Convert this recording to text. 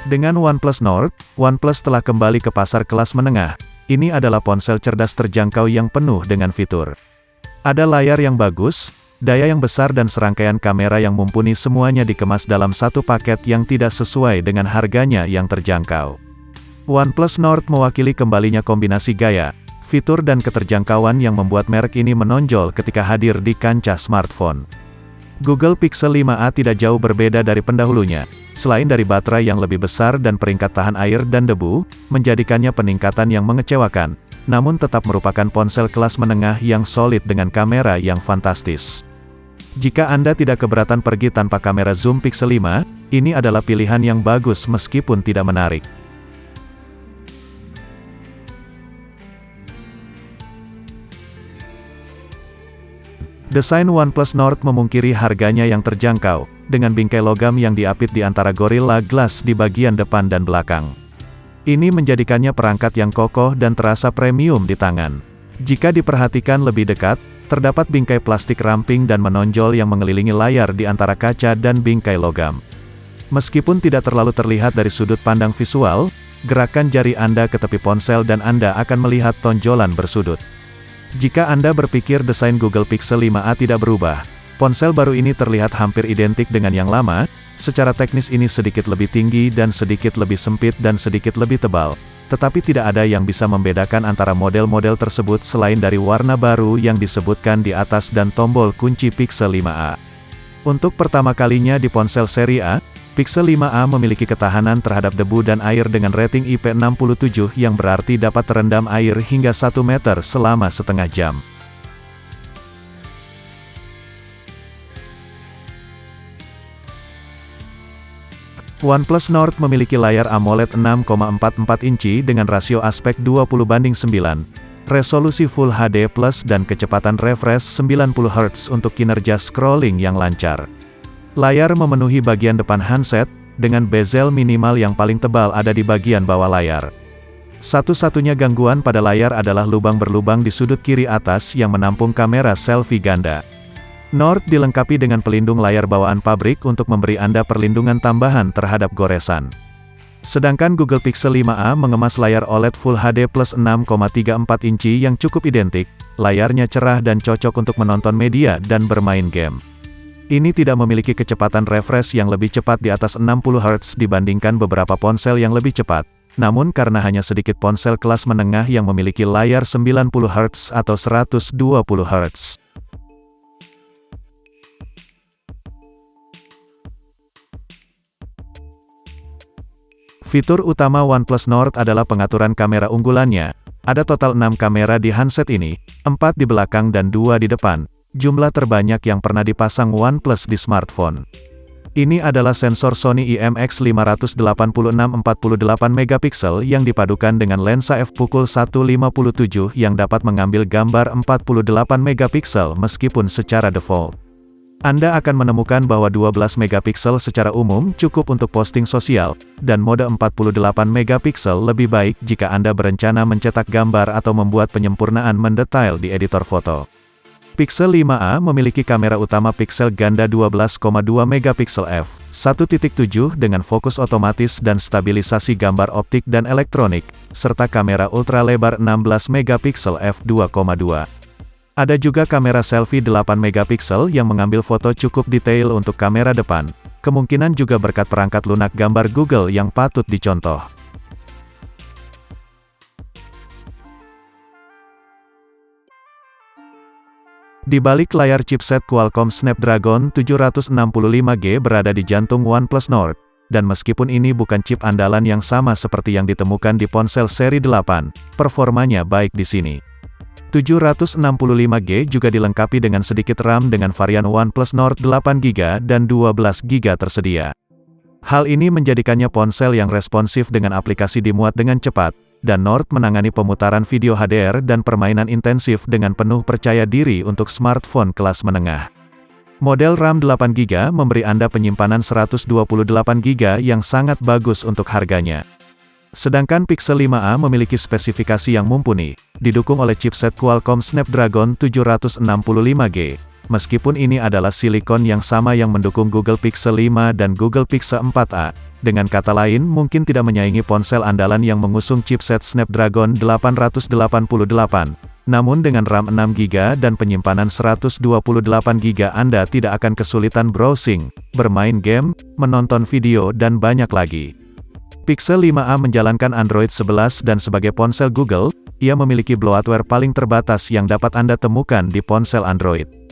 Dengan OnePlus Nord, OnePlus telah kembali ke pasar kelas menengah. Ini adalah ponsel cerdas terjangkau yang penuh dengan fitur. Ada layar yang bagus, daya yang besar dan serangkaian kamera yang mumpuni, semuanya dikemas dalam satu paket yang tidak sesuai dengan harganya yang terjangkau. OnePlus Nord mewakili kembalinya kombinasi gaya, fitur dan keterjangkauan yang membuat merek ini menonjol ketika hadir di kancah smartphone. Google Pixel 5a tidak jauh berbeda dari pendahulunya. Selain dari baterai yang lebih besar dan peringkat tahan air dan debu, menjadikannya peningkatan yang mengecewakan, namun tetap merupakan ponsel kelas menengah yang solid dengan kamera yang fantastis. Jika Anda tidak keberatan pergi tanpa kamera zoom Pixel 5, ini adalah pilihan yang bagus meskipun tidak menarik. Desain OnePlus Nord memungkiri harganya yang terjangkau, dengan bingkai logam yang diapit di antara Gorilla Glass di bagian depan dan belakang. Ini menjadikannya perangkat yang kokoh dan terasa premium di tangan. Jika diperhatikan lebih dekat, terdapat bingkai plastik ramping dan menonjol yang mengelilingi layar di antara kaca dan bingkai logam. Meskipun tidak terlalu terlihat dari sudut pandang visual, gerakan jari Anda ke tepi ponsel dan Anda akan melihat tonjolan bersudut. Jika Anda berpikir desain Google Pixel 5a tidak berubah, ponsel baru ini terlihat hampir identik dengan yang lama. Secara teknis ini sedikit lebih tinggi dan sedikit lebih sempit dan sedikit lebih tebal, tetapi tidak ada yang bisa membedakan antara model-model tersebut selain dari warna baru yang disebutkan di atas dan tombol kunci Pixel 5a. Untuk pertama kalinya di ponsel seri A, Pixel 5a memiliki ketahanan terhadap debu dan air dengan rating IP67 yang berarti dapat terendam air hingga 1 meter selama setengah jam. OnePlus Nord memiliki layar AMOLED 6,44 inci dengan rasio aspek 20:9, resolusi Full HD+, dan kecepatan refresh 90 Hz untuk kinerja scrolling yang lancar. Layar memenuhi bagian depan handset, dengan bezel minimal yang paling tebal ada di bagian bawah layar. Satu-satunya gangguan pada layar adalah lubang berlubang di sudut kiri atas yang menampung kamera selfie ganda. Nord dilengkapi dengan pelindung layar bawaan pabrik untuk memberi Anda perlindungan tambahan terhadap goresan. Sedangkan Google Pixel 5a mengemas layar OLED Full HD+ 6,34 inci yang cukup identik, layarnya cerah dan cocok untuk menonton media dan bermain game. Ini tidak memiliki kecepatan refresh yang lebih cepat di atas 60 Hz dibandingkan beberapa ponsel yang lebih cepat, namun karena hanya sedikit ponsel kelas menengah yang memiliki layar 90 Hz atau 120 Hz. Fitur utama OnePlus Nord adalah pengaturan kamera unggulannya. Ada total 6 kamera di handset ini, 4 di belakang dan 2 di depan. Jumlah terbanyak yang pernah dipasang OnePlus di smartphone. Ini adalah sensor Sony IMX586 48 megapiksel yang dipadukan dengan lensa f/1.57 yang dapat mengambil gambar 48 megapiksel meskipun secara default. Anda akan menemukan bahwa 12 megapiksel secara umum cukup untuk posting sosial, dan mode 48 megapiksel lebih baik jika Anda berencana mencetak gambar atau membuat penyempurnaan mendetail di editor foto. Pixel 5a memiliki kamera utama piksel ganda 12,2 megapiksel f1.7 dengan fokus otomatis dan stabilisasi gambar optik dan elektronik, serta kamera ultra lebar 16 megapiksel f2.2. Ada juga kamera selfie 8 megapiksel yang mengambil foto cukup detail untuk kamera depan, kemungkinan juga berkat perangkat lunak gambar Google yang patut dicontoh. Di balik layar chipset Qualcomm Snapdragon 765G berada di jantung OnePlus Nord, dan meskipun ini bukan chip andalan yang sama seperti yang ditemukan di ponsel seri 8, performanya baik di sini. 765G juga dilengkapi dengan sedikit RAM dengan varian OnePlus Nord 8GB dan 12GB tersedia. Hal ini menjadikannya ponsel yang responsif dengan aplikasi dimuat dengan cepat, dan Nord menangani pemutaran video HDR dan permainan intensif dengan penuh percaya diri untuk smartphone kelas menengah. Model RAM 8GB memberi Anda penyimpanan 128GB yang sangat bagus untuk harganya. Sedangkan Pixel 5a memiliki spesifikasi yang mumpuni, didukung oleh chipset Qualcomm Snapdragon 765G, Meskipun ini adalah silikon yang sama yang mendukung Google Pixel 5 dan Google Pixel 4a, dengan kata lain mungkin tidak menyaingi ponsel andalan yang mengusung chipset Snapdragon 888. Namun dengan RAM 6GB dan penyimpanan 128GB Anda tidak akan kesulitan browsing, bermain game, menonton video dan banyak lagi. Pixel 5a menjalankan Android 11 dan sebagai ponsel Google, ia memiliki bloatware paling terbatas yang dapat Anda temukan di ponsel Android.